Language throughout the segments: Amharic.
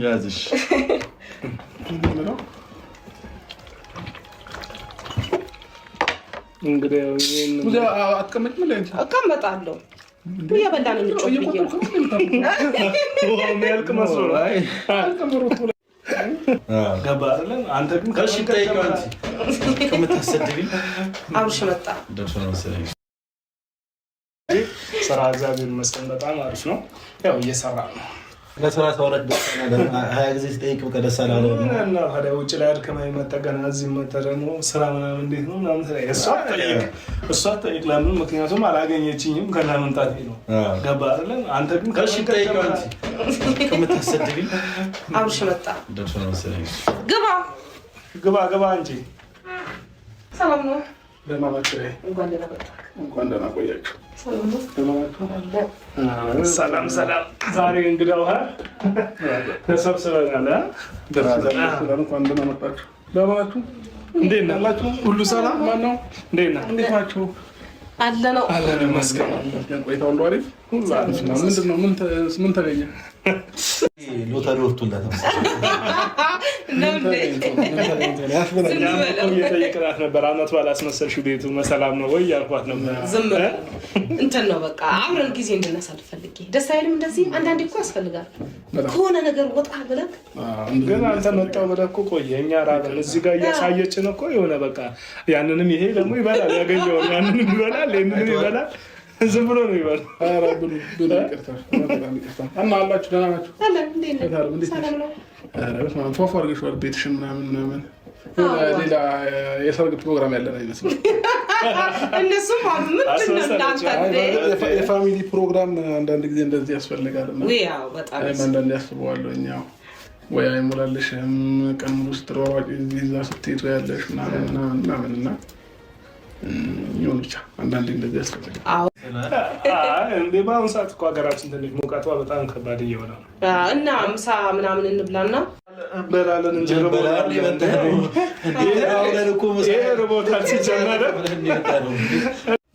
ያዝሽ እንግዲህ አቀመጣለሁ እየበላን የሚያልቅ መስሎ ገባ አይደለም። አንተ ግን ከምታሰድብኝ አብርሽ መጣ ደርሶ ነው መሰለኝ። ስራ እግዚአብሔር ይመስገን በጣም አሪፍ ነው። ያው እየሰራ ነው። ለስራ ተወረድ ደስታና 20 ጊዜ ስጠይቅ በቀደስ አላለው እና ታዲያ ውጭ ላይ አድከማኝ መጠገና እዚህ መተህ ደግሞ ስራ ምናምን እንዴት ነው ምናምን ስለ እሷ ጠይቅ ለምን? ምክንያቱም አላገኘችኝም ከላመምጣቴ ነው። ገባ አይደለም። አንተ ግን ከምታሰድብኝ አብርሽ መጣ ደርሶ ነው መሰለኝ። ግባ እንጂ ሰላም ነው። ደህና ናችሁ? እንኳን ደህና ቆያችሁ። ሰላም። ዛሬ እንግዳው ተሰብስበናል። እንኳን ደህና መጣችሁ። ደህና ናችሁ? እንዴት ናችሁ? ሁሉ ሰላም? ማነው? እንዴት ናችሁ? አለን ይመስገን። ቆይታው ሁሉ አሪፍ? ምንድን ነው ምን ተገኘ? ሎተሪ ወጥቶላት እየጠየቅናት ነበር። አመት በዓል አስመሰልሽው ቤቱ መሰላም ነው ወይ ያልኳት ነበር። ዝም እንትን ነው በቃ አብረን ጊዜ እንድናሳልፍ ፈልጌ። ደስ አይልም? እንደዚህ አንዳንዴ እኮ ያስፈልጋል ከሆነ ነገር ወጣ ብለህ። ግን አንተ መጣው ብለህ እኮ ቆየ። እኛ ራበን እዚህ ጋር እያሳየችን እኮ የሆነ በቃ ያንንም ይሄ ደግሞ ይበላል፣ ያገኘውን ያንንም ይበላል፣ ይሄንንም ይበላል። ዝም ብሎ ነው ይባል። አረ ብሉ ይቅርታ እና አላችሁ ደህና ናችሁ? ፏፏ አድርገሽዋል ቤትሽን ምናምን ሌላ የሰርግ ፕሮግራም ያለ ነው ይመስላል። እነሱም የፋሚሊ ፕሮግራም አንዳንድ ጊዜ እንደዚህ ያስፈልጋል እና አንዳንድ ያስበዋለሁ እኛው ወይ አይሞላልሽም ቀን ሙሉ ስትሯሯጪ እዛ ስትሄዱ ያለሽ ምናምን እና ይሁን ብቻ አንዳንዴ እንደዚህ ያስፈልጋል። እንዴ በአሁኑ ሰዓት እኮ ሀገራችን ትንሽ ሙቀቷ በጣም ከባድ እየሆነ ነው እና ምሳ ምናምን እንብላና እንበላለን እንጂ ርቦታል ሲጀመር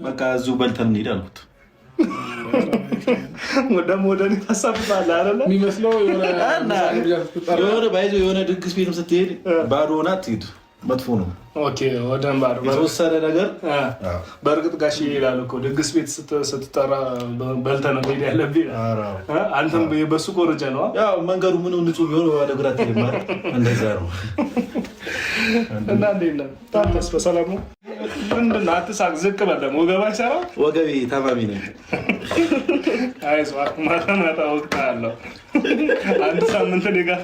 በቃ እዚሁ በልተን እንሂድ አልኩት። ደግሞ ወደ እኔ ታሳብባለህ አይደለ የሚመስለው የሆነ ድግስ ቤትም ስትሄድ ባዶ ሆና አትሂድ፣ መጥፎ ነው። ኦኬ ወደም ባዶ በተወሰነ ነገር በእርግጥ ጋሽ ይላል እኮ ድግስ ቤት ስትጠራ በልተህ ነው መሄድ ያለብህ። አንተም በሱ ኮርጀ ነው። ያው መንገዱ ምኑ ንጹህ ቢሆን ወደ ግራ ትሄዳለህ። እንደዛ ነው። እና እንዴት ነህ? ታንተስ በሰላም ነው? ምንድን ነው አትሳቅ፣ ዝቅ በል ደግሞ ወገብ አይሰራም። ወገቤ ታማሚ ነኝ። አይዞህ ማታ እወቅትሃለሁ። አንድ ሳምንት እኔ ጋር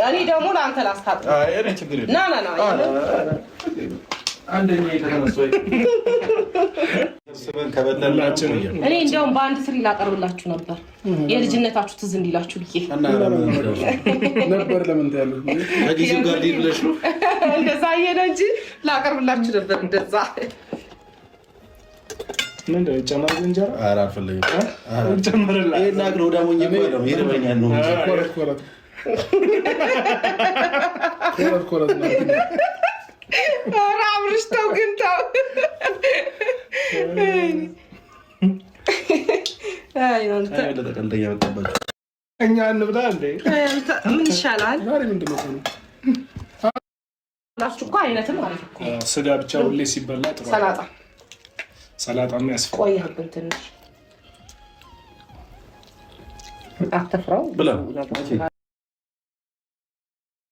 እኔ ደግሞ ለአንተ ላስታጥብ። ና አንደኛ የተነሳው እኔ እንደውም በአንድ ትሪ ላቀርብላችሁ ነበር የልጅነታችሁ ትዝ እንዲላችሁ ብዬ ነበር። ለምን ታያለሽ? ከጊዜው ጋር ሊድ ብለሽ ነው እንደዛ አየነ እንጂ ላቀርብላችሁ ነበር። እንደዛ ምንድን ነው ጨመር እንጀራ? ኧረ አልፈለግም። ጨመርላ ይሄን አግሮ ዳሞኝ እኮ ነው ይረበኛል ነው ኮረት ነው። ኧረ አብርሽ ተው ግን ተው። ቀልደኛ መጣባችሁ። እኛ እንብላ እንዴ? ምን ይሻላል? ዛሬ ምንድን ነው ላችሁ እኮ አይነትም ማለት እኮ ስጋ ብቻ ሁሌ ሲበላ ጥሩ። ሰላጣም ያስፈልጋል። ቆየህብን ትንሽ አትፍራው ብላ